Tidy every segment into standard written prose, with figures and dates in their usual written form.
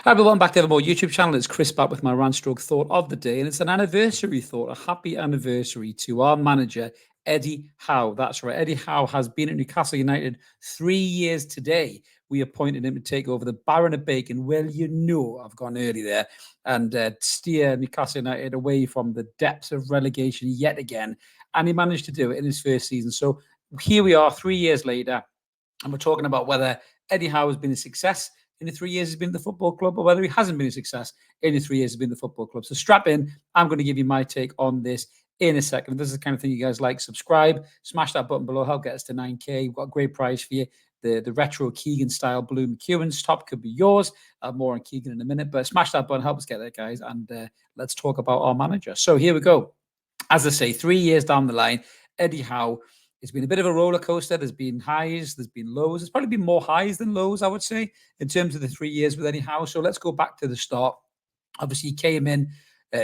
Hi everyone, back to Evermore YouTube channel. It's Chris back with my rant stroke thought of the day, and it's an anniversary thought, a happy anniversary to our manager, Eddie Howe. That's right, Eddie Howe has been at Newcastle United 3 years today. We appointed him to take over the Baron of Bacon. Well, you know I've gone early there and steer Newcastle United away from the depths of relegation yet again, and he managed to do it in his first season. So here we are 3 years later, and we're talking about whether Eddie Howe has been a success in the 3 years he's been at the football club, or whether he hasn't been a success in the 3 years he's been at the football club. So strap in. I'm going to give you my take on this in a second. If this is the kind of thing you guys like, subscribe, smash that button below, help get us to 9K. We've got a great prize for you. The retro Keegan style blue McEwen's top could be yours. I'll have more on Keegan in a minute, but smash that button, help us get there, guys, and let's talk about our manager. So here we go. As I say, 3 years down the line, Eddie Howe, it's been a bit of a roller coaster. There's been highs, there's been lows. There's probably been more highs than lows, I would say, in terms of the 3 years with Eddie Howe. So let's go back to the start. Obviously, he came in.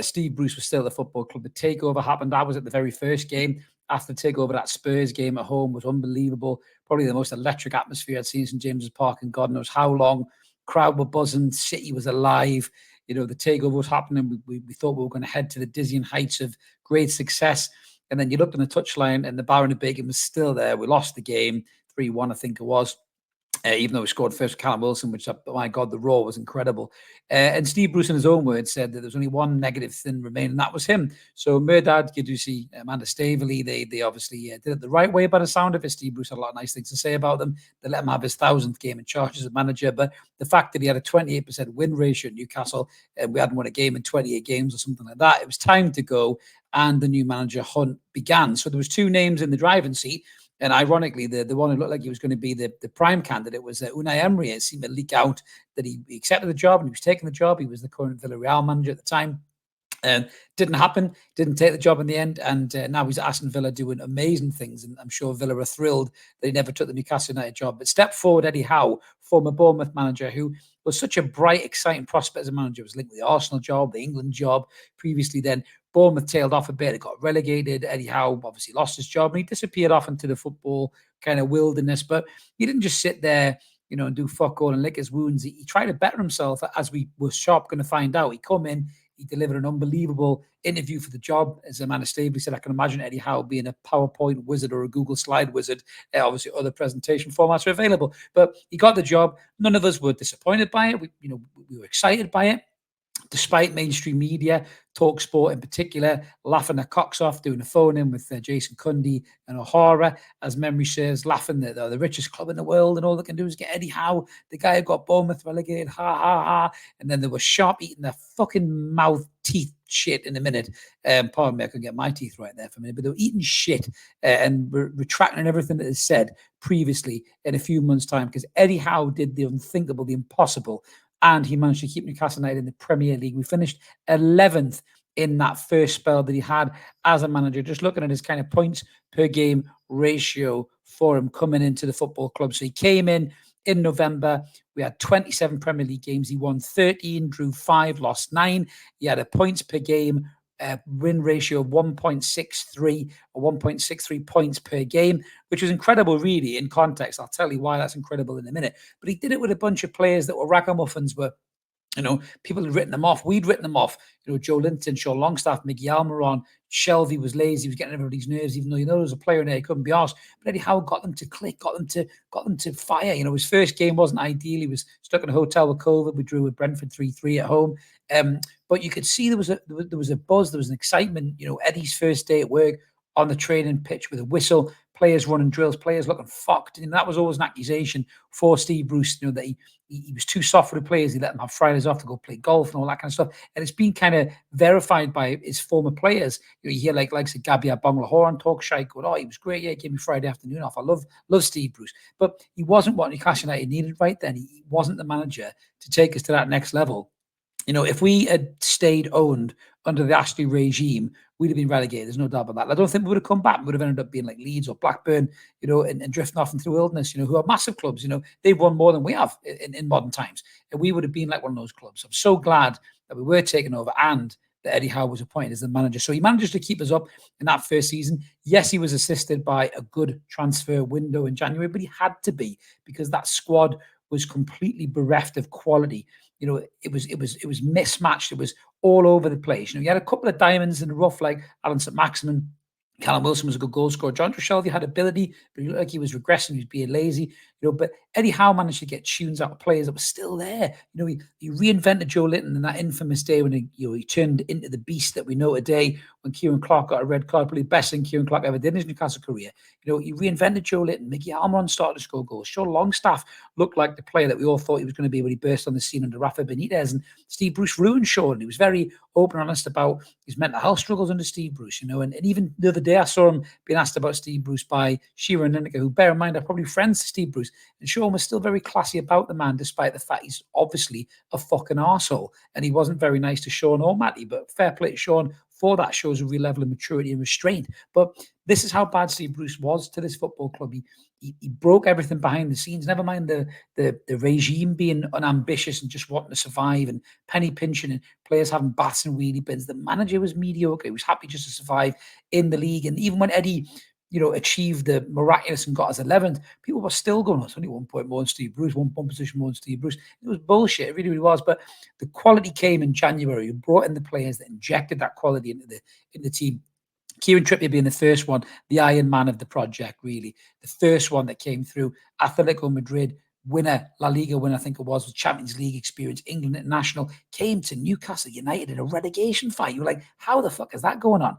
Steve Bruce was still at the football club. The takeover happened. I was at the very first game. After the takeover, that Spurs game at home was unbelievable. Probably the most electric atmosphere I'd seen in St James's Park in God knows how long. Crowd were buzzing. City was alive. You know, the takeover was happening. We thought we were going to head to the dizzying heights of great success. And then you looked on the touchline and the Baron of Bacon was still there. We lost the game 3-1, I think it was. Even though we scored first with Callum Wilson, which, my God, the roar was incredible. And Steve Bruce, in his own words, said that there was only one negative thing remaining, and that was him. So Murdad, Gudusi, Amanda Staveley, they obviously did it the right way by the sound of it. Steve Bruce had a lot of nice things to say about them. They let him have his 1,000th game in charge as a manager. But the fact that he had a 28% win ratio at Newcastle, and we hadn't won a game in 28 games or something like that, it was time to go, and the new manager hunt began. So there was two names in the driving seat. And ironically, the one who looked like he was going to be the prime candidate was Unai Emery. It seemed to leak out that he accepted the job and he was taking the job. He was the current Villarreal manager at the time. Didn't happen, didn't take the job in the end, and now he's at Aston Villa doing amazing things, and I'm sure Villa are thrilled that he never took the Newcastle United job. But step forward, Eddie Howe, former Bournemouth manager, who was such a bright, exciting prospect as a manager. Was linked with the Arsenal job, the England job previously. Then Bournemouth tailed off a bit, it got relegated. Eddie Howe obviously lost his job, and he disappeared off into the football kind of wilderness. But he didn't just sit there, you know, and do fuck all and lick his wounds. He tried to better himself, as we were sharp going to find out. He come in, he delivered an unbelievable interview for the job. As Amanda Staveley said, I can imagine Eddie Howe being a PowerPoint wizard or a Google slide wizard. Obviously, other presentation formats are available. But he got the job. None of us were disappointed by it. We were excited by it. Despite mainstream media, TalkSport in particular, laughing their cocks off, doing a phone-in with Jason Cundy and O'Hara, as memory serves, laughing that they're the richest club in the world, and all they can do is get Eddie Howe, the guy who got Bournemouth relegated, ha, ha, ha. And then they were sharp eating their fucking mouth teeth shit in a minute. Pardon me, I couldn't get my teeth right there for a minute, but they were eating shit and retracting everything that is said previously in a few months' time, because Eddie Howe did the unthinkable, the impossible, and he managed to keep Newcastle United in the Premier League. We finished 11th in that first spell that he had as a manager. Just looking at his kind of points per game ratio for him coming into the football club. So he came in November. We had 27 Premier League games. He won 13, drew 5, lost 9. He had a points per game win ratio of 1.63 or 1.63 points per game, which was incredible, really, in context. I'll tell you why that's incredible in a minute. But he did it with a bunch of players that were ragamuffins, were, you know, people had written them off. We'd written them off. You know, Joe Linton, Sean Longstaff, Mickey Almiron, Shelvey was lazy. He was getting everybody's nerves, even though, you know, there was a player in there he couldn't be asked. But Eddie Howe got them to click, got them to fire. You know, his first game wasn't ideal. He was stuck in a hotel with COVID. We drew with Brentford 3-3 at home. But you could see there was a buzz, there was an excitement. You know, Eddie's first day at work on the training pitch with a whistle, players running drills, players looking fucked. And that was always an accusation for Steve Bruce, you know, that he was too soft for the players. He let them have Fridays off to go play golf and all that kind of stuff. And it's been kind of verified by his former players. You know, you hear like Gabia Bonglahor talk shite going, oh, he was great. Yeah, he gave me Friday afternoon off. I love Steve Bruce. But he wasn't what Newcastle United needed right then. He wasn't the manager to take us to that next level. You know, if we had stayed owned under the Ashley regime, we'd have been relegated. There's no doubt about that. I don't think we would have come back. We would have ended up being like Leeds or Blackburn, you know, and drifting off into the wilderness, you know, who are massive clubs. You know, they've won more than we have in modern times. And we would have been like one of those clubs. I'm so glad that we were taken over and that Eddie Howe was appointed as the manager. So he managed to keep us up in that first season. Yes, he was assisted by a good transfer window in January, but he had to be, because that squad was completely bereft of quality. it was mismatched. It was all over the place. You had a couple of diamonds in the rough, like Alan St. Maximin. Callum Wilson was a good goal scorer. John Shelby had ability, but he looked like he was regressing. He was being lazy. But Eddie Howe managed to get tunes out of players that were still there. He reinvented Joe Linton in that infamous day when he turned into the beast that we know today. When Kieran Clark got a red card, probably the best thing Kieran Clark ever did in his Newcastle career. He reinvented Joe Linton. Mickey Almiron started to score goals. Sean Longstaff looked like the player that we all thought he was going to be when he burst on the scene under Rafa Benitez. And Steve Bruce ruined Sean. He was very open and honest about his mental health struggles under Steve Bruce. And even the other day I saw him being asked about Steve Bruce by Shearer and Lineker, who, bear in mind, are probably friends to Steve Bruce. And Sean was still very classy about the man, despite the fact he's obviously a fucking arsehole. And he wasn't very nice to Sean or Matty, but fair play to Sean for that. Shows a real level of maturity and restraint. But this is how bad Steve Bruce was to this football club. He broke everything behind the scenes. Never mind the regime being unambitious and just wanting to survive and penny pinching and players having baths and wheelie bins. The manager was mediocre. He was happy just to survive in the league. And even when Eddie, achieved the miraculous and got us 11th, people were still going, it's only 1 point more than Steve Bruce, one position more than Steve Bruce. It was bullshit. It really, really was. But the quality came in January. You brought in the players that injected that quality into the team. Kieran Trippier being the first one, the Iron Man of the project, really. The first one that came through. Atletico Madrid winner, La Liga winner, I think it was, with Champions League experience, England International, came to Newcastle United in a relegation fight. You were like, how the fuck is that going on?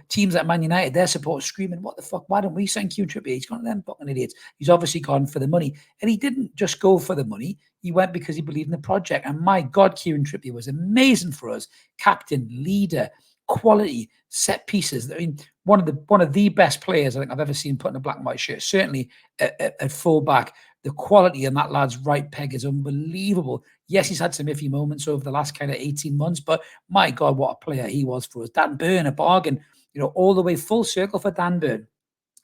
Teams like Man United, their supporters screaming, what the fuck? Why don't we sign Kieran Trippier? He's gone to them fucking idiots. He's obviously gone for the money. And he didn't just go for the money. He went because he believed in the project. And my God, Kieran Trippier was amazing for us. Captain, leader, quality, set pieces. I mean, one of the best players I think I've ever seen put in a black and white shirt. Certainly at fullback, the quality on that lad's right peg is unbelievable. Yes, he's had some iffy moments over the last kind of 18 months, but my God, what a player he was for us. Dan Burn, a bargain, all the way full circle for Dan Burn.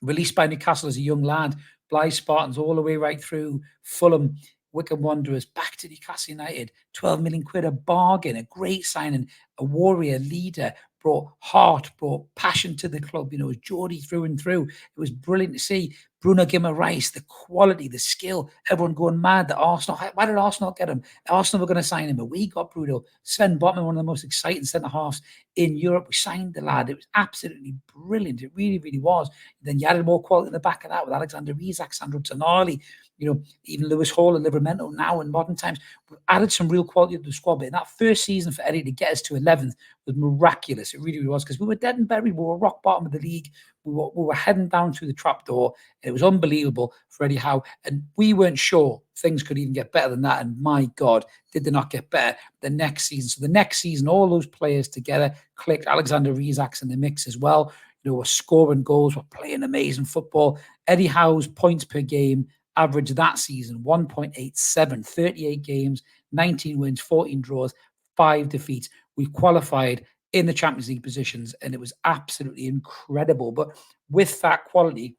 Released by Newcastle as a young lad, Blythe Spartans all the way right through Fulham, Wycombe Wanderers, back to Newcastle United, 12 million quid, a bargain, a great signing, a warrior leader, brought heart, brought passion to the club. It was Geordie through and through. It was brilliant to see. Bruno Guimaraes, the quality, the skill, everyone going mad that Arsenal, why did Arsenal get him? Arsenal were going to sign him, but we got Bruno. Sven Botman, one of the most exciting centre-halves in Europe. We signed the lad. It was absolutely brilliant. It really, really was. Then you added more quality in the back of that with Alexander Isak, Sandro Tonali, even Lewis Hall and Livramento now in modern times. We've added some real quality to the squad. But in that first season for Eddie to get us to 11th was miraculous. It really, really was, because we were dead and buried. We were rock bottom of the league. We were heading down through the trapdoor. It was unbelievable for Eddie Howe. And we weren't sure things could even get better than that. And my God, did they not get better the next season? So the next season, all those players together clicked. Alexander Isak's in the mix as well. We're scoring goals. We're playing amazing football. Eddie Howe's points per game average that season, 1.87, 38 games, 19 wins, 14 draws, 5 defeats. We qualified in the Champions League positions, and it was absolutely incredible. But with that quality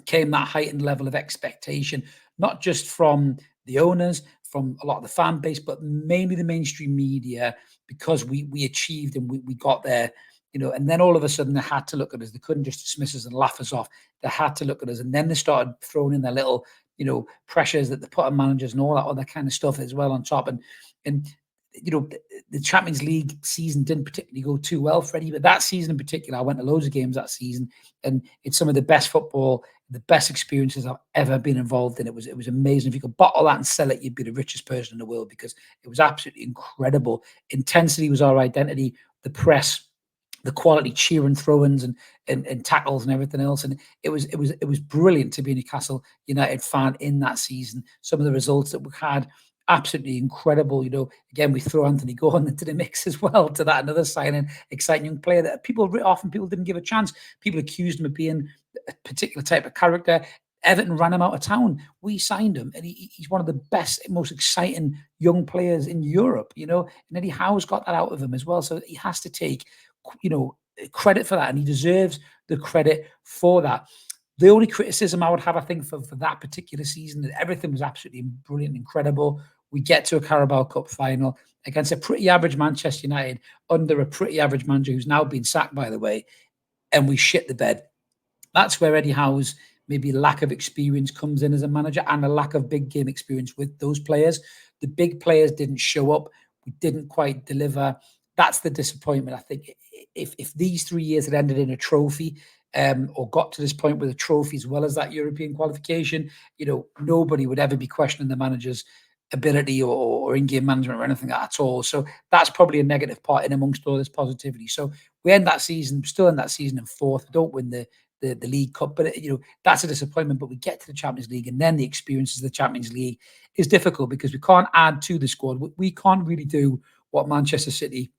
came that heightened level of expectation, not just from the owners, from a lot of the fan base, but mainly the mainstream media, because we achieved and we got there. And then all of a sudden they had to look at us. They couldn't just dismiss us and laugh us off. They had to look at us. And then they started throwing in their little, pressures that they put on managers and all that other kind of stuff as well on top. And the Champions League season didn't particularly go too well, Freddie, but that season in particular, I went to loads of games that season, and it's some of the best football, the best experiences I've ever been involved in. It was amazing. If you could bottle that and sell it, you'd be the richest person in the world, because it was absolutely incredible. Intensity was our identity. The press, the quality cheering, throw-ins and tackles and everything else. And it was brilliant to be a Newcastle United fan in that season. Some of the results that we had, absolutely incredible. Again, we throw Anthony Gordon into the mix as well, to that another signing, exciting young player that people didn't give a chance. People accused him of being a particular type of character. Everton ran him out of town. We signed him, and he's one of the best, most exciting young players in Europe, and Eddie Howe's got that out of him as well. So he has to take, credit for that, and he deserves the credit for that. The only criticism I would have, I think, for that particular season, that everything was absolutely brilliant, incredible. We get to a Carabao Cup final against a pretty average Manchester United under a pretty average manager who's now been sacked, by the way, and we shit the bed. That's where Eddie Howe's maybe lack of experience comes in as a manager, and a lack of big game experience with those players. The big players didn't show up. We didn't quite deliver. That's the disappointment. I think if these 3 years had ended in a trophy, or got to this point with a trophy as well as that European qualification, nobody would ever be questioning the manager's ability or in-game management or anything at all. So that's probably a negative part in amongst all this positivity. So we end that season, still in that season in fourth. We don't win the League Cup, but that's a disappointment. But we get to the Champions League, and then the experiences of the Champions League is difficult because we can't add to the squad. We can't really do what Manchester City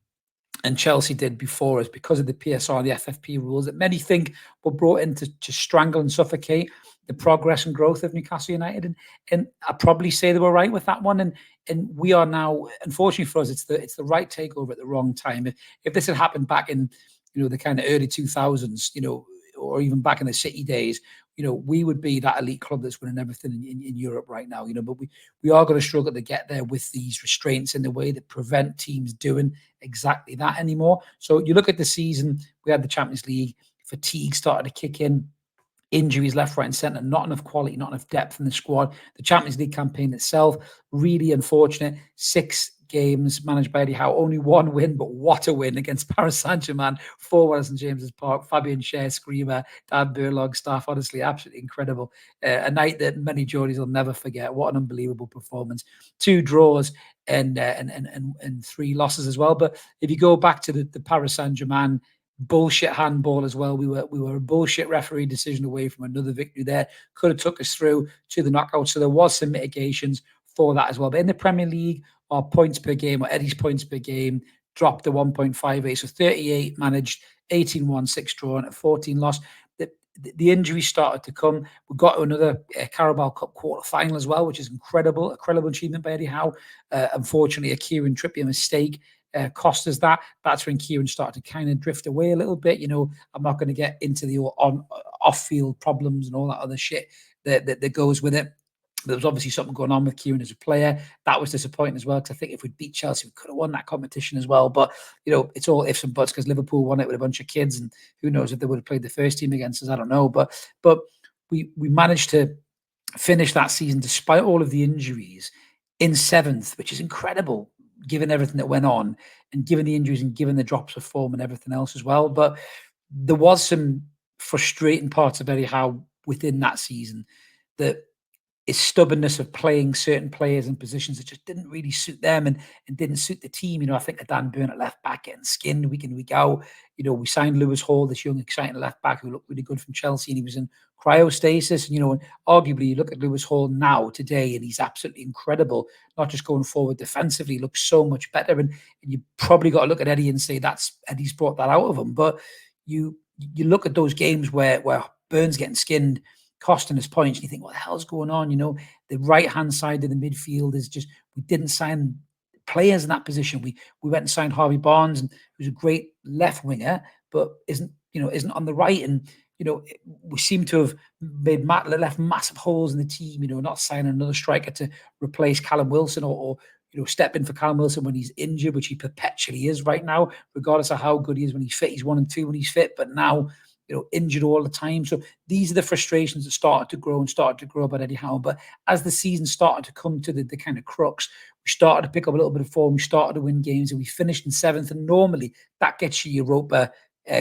and Chelsea did before us because of the PSR and the FFP rules that many think were brought in to strangle and suffocate the progress and growth of Newcastle United. And I'd probably say they were right with that one. And we are now, unfortunately for us, it's the right takeover at the wrong time. If this had happened back in the kind of early 2000s, or even back in the City days, we would be that elite club that's winning everything in Europe right now, but we are going to struggle to get there with these restraints in the way that prevent teams doing exactly that anymore. So you look at the season, we had the Champions League, fatigue started to kick in, injuries left, right, and centre, not enough quality, not enough depth in the squad. The Champions League campaign itself, really unfortunate. 6 games managed by Eddie Howe, only 1 win, but what a win against Paris Saint-Germain, 4-1 at St James's Park. Fabian Schär, Screamer, Dan Burlog, staff, honestly, absolutely incredible. A night that many Geordies will never forget. What an unbelievable performance. 2 draws and 3 losses as well. But if you go back to the Paris Saint-Germain bullshit handball as well. We were a bullshit referee decision away from another victory there. Could have took us through to the knockout. So there was some mitigations for that as well. But in the Premier League, our points per game, or Eddie's points per game, dropped to 1.58. So 38 managed, 18 won, 6 drawn, and 14 lost. The injuries started to come. We got to another Carabao Cup quarter-final as well, which is incredible. A credible achievement by Eddie Howe. Unfortunately, a Kieran Trippier mistake cost us that. That's when Kieran started to kind of drift away a little bit. I'm not going to get into the off-field problems and all that other shit that goes with it. There was obviously something going on with Kieran as a player. That was disappointing as well, because I think if we'd beat Chelsea, we could have won that competition as well. But, it's all ifs and buts, because Liverpool won it with a bunch of kids, and who knows if they would have played the first team against us. I don't know. But we managed to finish that season, despite all of the injuries, in 7th, which is incredible, given everything that went on, and given the injuries and given the drops of form and everything else as well. But there was some frustrating parts of Eddie Howe within that season, that his stubbornness of playing certain players in positions that just didn't really suit them and didn't suit the team. I think Dan Burn at left back getting skinned week in, week out. We signed Lewis Hall, this young, exciting left back who looked really good from Chelsea, and he was in cryostasis. And arguably you look at Lewis Hall now, today, and he's absolutely incredible, not just going forward defensively, he looks so much better. And you probably got to look at Eddie and say Eddie's brought that out of him. But you look at those games where Burns getting skinned, costing us points, and you think, what the hell's going on? The right-hand side of the midfield is just, we didn't sign players in that position. We went and signed Harvey Barnes, and who's a great left winger, but isn't on the right. And we seem to have left massive holes in the team. Not signing another striker to replace Callum Wilson, or step in for Callum Wilson when he's injured, which he perpetually is right now, regardless of how good he is when he's fit. He's 1 and 2 when he's fit, but now injured all the time. So these are the frustrations that started to grow about Eddie Howe. But as the season started to come to the kind of crux, we started to pick up a little bit of form. We started to win games, and we finished in 7th. And normally that gets you Europa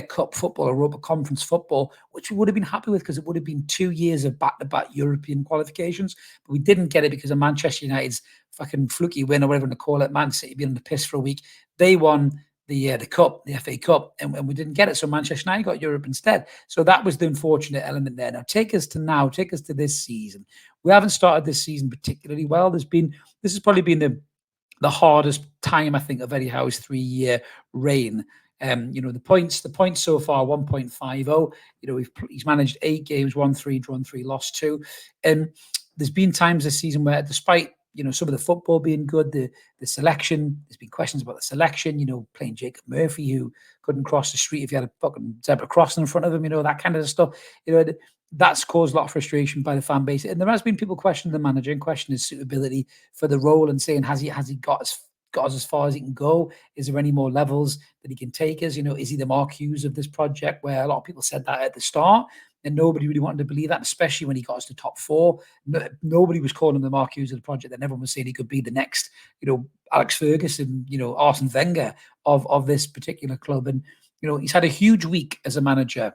Cup football, Europa Conference football, which we would have been happy with, because it would have been 2 years of back-to-back European qualifications. But we didn't get it because of Manchester United's fucking fluky win, or whatever you want to call it. Man City being on the piss for a week. They won the cup, the FA Cup, and we didn't get it. So Manchester United got Europe instead. So that was the unfortunate element there. Now take us to this season. We haven't started this season particularly well. This has probably been the hardest time, I think, of Eddie Howe's 3-year reign. The points so far, 1.50. He's managed 8 games, won 3, drawn 3, lost 2. And there's been times this season where, despite some of the football being good, the selection, there's been questions about the selection, playing Jacob Murphy, who couldn't cross the street if you had a fucking zebra crossing in front of him, that kind of stuff. That's caused a lot of frustration by the fan base. And there has been people questioning the manager and questioning his suitability for the role, and saying, has he got us as far as he can go? Is there any more levels that he can take us? Is he the Mark Hughes of this project, where a lot of people said that at the start? and nobody really wanted to believe that, especially when he got us to top four. Nobody was calling him the Mark Hughes of the project, and everyone was saying he could be the next, Alex Ferguson, Arsene Wenger of this particular club. And, he's had a huge week as a manager,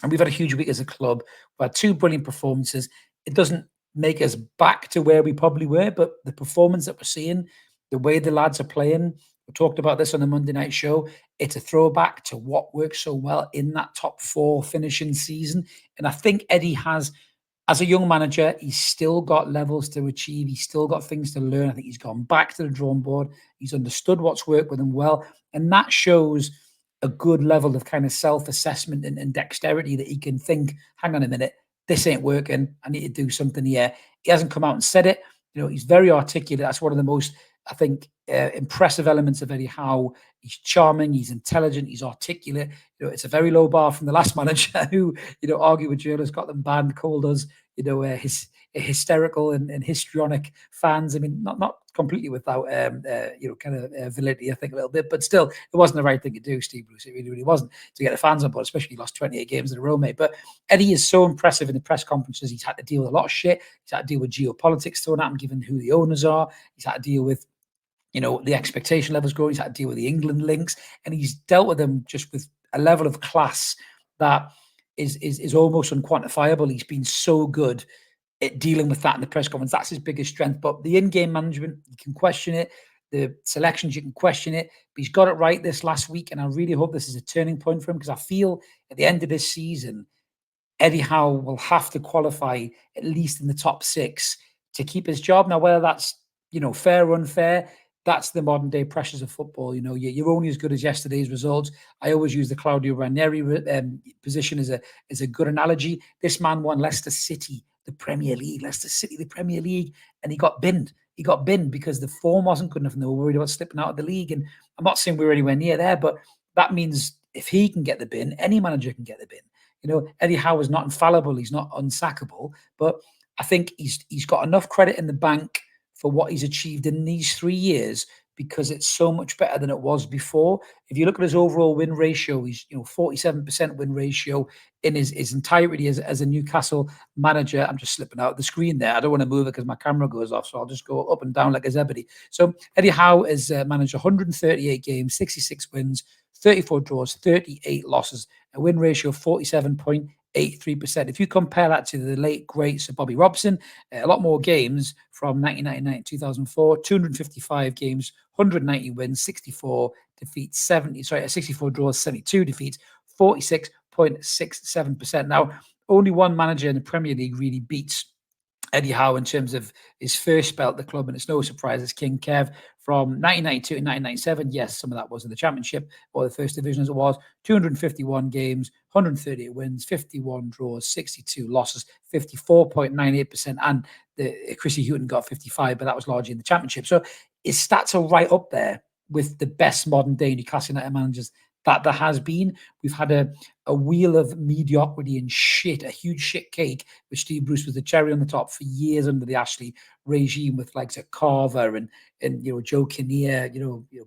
and we've had a huge week as a club. We've had 2 brilliant performances. It doesn't make us back to where we probably were, but the performance that we're seeing, the way the lads are playing, we talked about this on the Monday night show. It's a throwback to what worked so well in that top 4 finishing season. And I think Eddie has, as a young manager, he's still got levels to achieve. He's still got things to learn. I think he's gone back to the drawing board. He's understood what's worked with him well. And that shows a good level of kind of self-assessment and dexterity that he can think, hang on a minute, this ain't working. I need to do something here. He hasn't come out and said it. He's very articulate. That's one of the most, I think, impressive elements of Eddie Howe. He's charming, he's intelligent, he's articulate. It's a very low bar from the last manager who, argued with journalists, got them banned, called us, his hysterical and histrionic fans. I mean, not completely without, validity, I think, a little bit, but still, it wasn't the right thing to do, Steve Bruce. It really wasn't, to get the fans on board, especially he lost 28 games in a row, mate. But Eddie is so impressive in the press conferences. He's had to deal with a lot of shit. He's had to deal with geopolitics thrown at him, given who the owners are. He's had to deal with, the expectation levels growing. He's had to deal with the England links, and he's dealt with them just with a level of class that is almost unquantifiable. He's been so good at dealing with that in the press conference. That's his biggest strength. But the in-game management, you can question it. The selections, you can question it. But he's got it right this last week, and I really hope this is a turning point for him, because I feel at the end of this season, Eddie Howe will have to qualify at least in the top 6 to keep his job. Now, whether that's, fair or unfair, that's the modern day pressures of football. You're only as good as yesterday's results. I always use the Claudio Ranieri position as a good analogy. This man won Leicester City, the Premier League, and he got binned. He got binned because the form wasn't good enough, and they were worried about slipping out of the league. And I'm not saying we're anywhere near there, but that means if he can get the bin, any manager can get the bin. Eddie Howe is not infallible. He's not unsackable, but I think he's got enough credit in the bank for what he's achieved in these 3 years, because it's so much better than it was before. If you look at his overall win ratio, he's 47% win ratio in his entirety as a Newcastle manager. I'm just slipping out the screen there. I don't want to move it because my camera goes off, so I'll just go up and down like a zebedee. So Eddie Howe has managed 138 games, 66 wins, 34 draws, 38 losses, a win ratio of 47.83%. If you compare that to the late great Sir Bobby Robson, a lot more games from 1999 to 2004, 255 games, 190 wins, 64 defeats, 64 draws, 72 defeats, 46.67%. Now, only one manager in the Premier League really beats Eddie Howe in terms of his first spell at the club, and it's no surprise, it's King Kev from 1992 to 1997. Yes, some of that was in the Championship or the First Division as it was. 251 games, 138 wins, 51 draws, 62 losses, 54.98%. And Chrissy Houghton got 55, but that was largely in the Championship. So his stats are right up there with the best modern day Newcastle United managers that there has been. We've had a wheel of mediocrity and shit, a huge shit cake, which Steve Bruce was the cherry on the top for years under the Ashley regime, with like Carver and Joe Kinnear,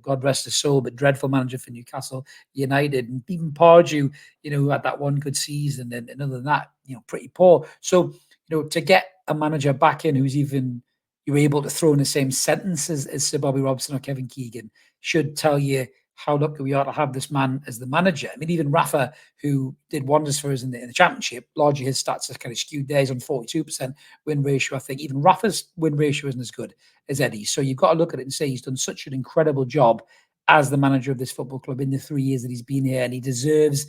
God rest his soul, but dreadful manager for Newcastle United, and even Pardew, who had that one good season, and other than that, pretty poor. So, to get a manager back in who's even you're able to throw in the same sentence as Sir Bobby Robson or Kevin Keegan should tell you how lucky we are to have this man as the manager. I mean, even Rafa, who did wonders for us in the Championship, largely his stats are kind of skewed there. He's on 42% win ratio. I think even Rafa's win ratio isn't as good as Eddie's. So you've got to look at it and say he's done such an incredible job as the manager of this football club in the 3 years that he's been here, and he deserves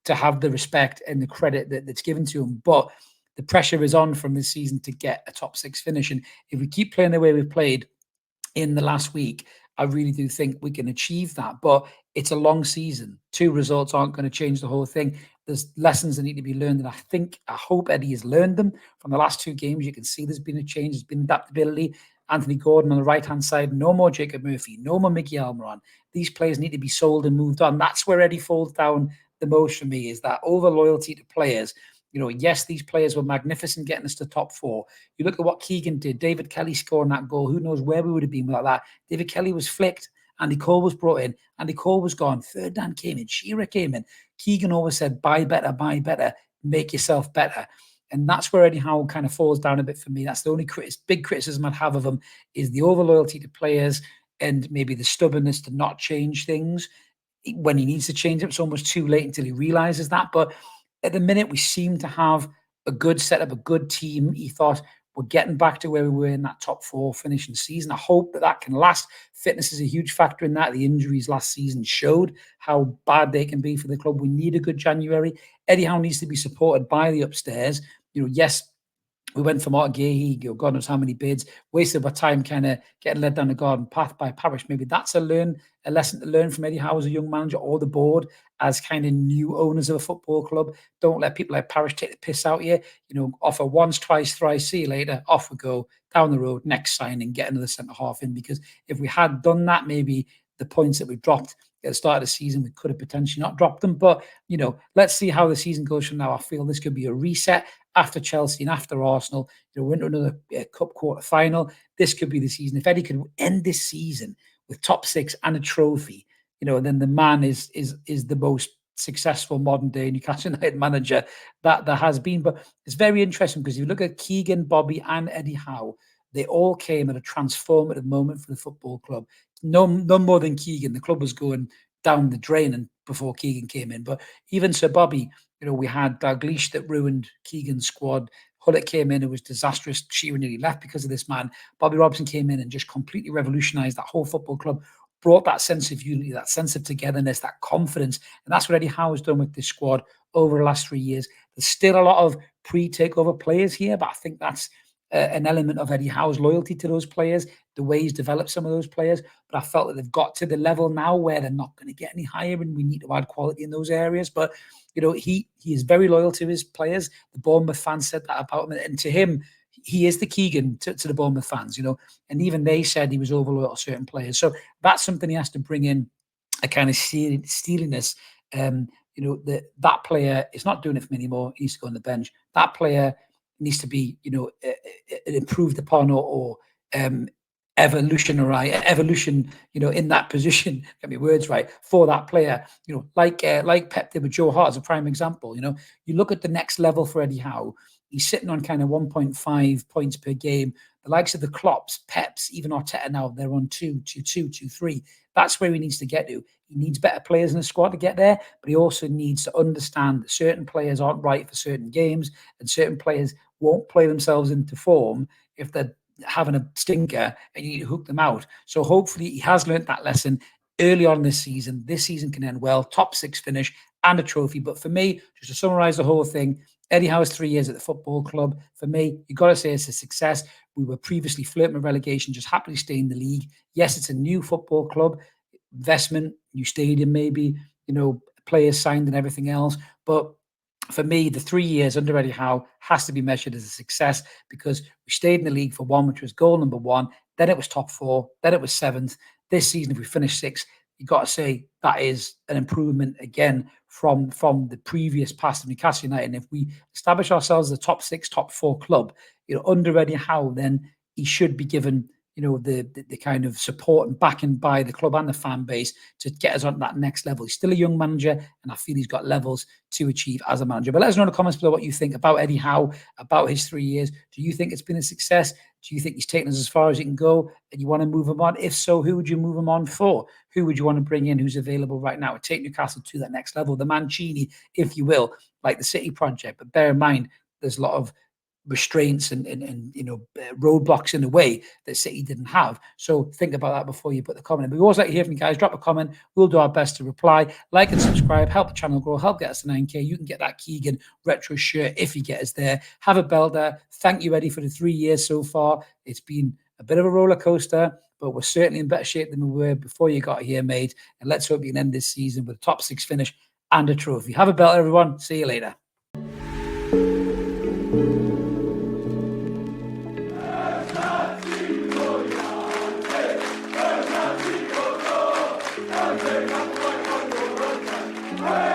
to have the respect and the credit that's given to him. But the pressure is on from this season to get a top 6 finish. And if we keep playing the way we've played in the last week, I really do think we can achieve that. But it's a long season. 2 results aren't going to change the whole thing. There's lessons that need to be learned, and I hope Eddie has learned them from the last 2 games. You can see there's been a change. There's been adaptability. Anthony Gordon on the right-hand side, no more Jacob Murphy, no more Mickey Almiron. These players need to be sold and moved on. That's where Eddie falls down the most for me, is that over loyalty to players. Yes, these players were magnificent getting us to top 4. You look at what Keegan did, David Kelly scoring that goal. Who knows where we would have been without that? David Kelly was flicked. Andy Cole was brought in. Andy Cole was gone. Ferdinand came in. Shearer came in. Keegan always said, buy better, buy better. make yourself better. And that's where Eddie Howe kind of falls down a bit for me. That's the only big criticism I'd have of him, is the over loyalty to players and maybe the stubbornness to not change things when he needs to change it. It's almost too late until he realizes that. But at the minute, we seem to have a good setup, a good team. He thought, we're getting back to where we were in that top 4 finishing season. I hope that can last. Fitness is a huge factor in that. The injuries last season showed how bad they can be for the club. We need a good January. Eddie Howe needs to be supported by the upstairs. Yes, we went for Martin Gahey, God knows how many bids, wasted our time kind of getting led down the garden path by Parish. Maybe that's a lesson to learn from Eddie Howe as a young manager, or the board as kind of new owners of a football club. Don't let people like Parish take the piss out of you. Offer once, twice, thrice, see you later, off we go, down the road, next signing, get another centre-half in. Because if we had done that, maybe the points that we dropped at the start of the season, we could have potentially not dropped them. But, let's see how the season goes from now. I feel this could be a reset after Chelsea and after Arsenal. We're into another cup quarter final. This could be the season. If Eddie could end this season with top 6 and a trophy, then the man is the most successful modern day Newcastle United manager that there has been. But it's very interesting because you look at Keegan, Bobby, and Eddie Howe. They all came at a transformative moment for the football club. No more than Keegan. The club was going down the drain and before Keegan came in. But even Sir Bobby, we had Dalglish that ruined Keegan's squad. Hullet came in, it was disastrous. Shearer nearly left because of this man. Bobby Robson came in and just completely revolutionised that whole football club, brought that sense of unity, that sense of togetherness, that confidence. And that's what Eddie Howe has done with this squad over the last 3 years. There's still a lot of pre-takeover players here, but I think that's an element of Eddie Howe's loyalty to those players, the way he's developed some of those players. But I felt that they've got to the level now where they're not going to get any higher, and we need to add quality in those areas. But he is very loyal to his players. The Bournemouth fans said that about him, and to him, he is the Keegan to the Bournemouth fans. And even they said he was over loyal to certain players. So that's something he has to bring in, a kind of steeliness. That player is not doing it for me anymore. He needs to go on the bench. That player needs to be, improved upon or evolution, in that position. Get me words right for that player. Like Pep did with Joe Hart as a prime example. You look at the next level for Eddie Howe. He's sitting on kind of 1.5 points per game. The likes of the Klopps, Peps, even Arteta now, they're on 2, 3. That's where he needs to get to. He needs better players in the squad to get there, but he also needs to understand that certain players aren't right for certain games, and certain players won't play themselves into form if they're having a stinker and you need to hook them out. So hopefully he has learned that lesson early on this season. This season can end well, top 6 finish and a trophy. But for me, just to summarise the whole thing, Eddie Howe's 3 years at the football club, for me, you've got to say it's a success. We were previously flirting with relegation, just happily stay in the league. Yes, it's a new football club, investment, new stadium maybe, players signed and everything else. But for me, the 3 years under Eddie Howe has to be measured as a success, because we stayed in the league for 1, which was goal number 1. Then it was top 4. Then it was 7th. This season, if we finish 6th, you've got to say that is an improvement again from the previous past of Newcastle United. And if we establish ourselves as a top 6, top 4 club, under Eddie Howe, then he should be given, the kind of support and backing by the club and the fan base to get us on that next level. He's still a young manager, and I feel he's got levels to achieve as a manager. But let us know in the comments below what you think about Eddie Howe, about his 3 years. Do you think it's been a success? Do you think he's taken us as far as he can go and you want to move him on? If so, who would you move him on for? Who would you want to bring in who's available right now to take Newcastle to that next level? The Mancini, if you will, like the City project. But bear in mind, there's a lot of restraints and roadblocks in the way that City didn't have. So think about that before you put the comment in. But we always like to hear from you guys. Drop a comment. We'll do our best to reply. Like and subscribe. Help the channel grow. Help get us to 9K. You can get that Keegan retro shirt if you get us there. Have a belter. Thank you, Eddie, for the 3 years so far. It's been a bit of a roller coaster, but we're certainly in better shape than we were before you got here, mate. And let's hope you can end this season with a top 6 finish and a trophy. Have a belter, everyone. See you later. Hey!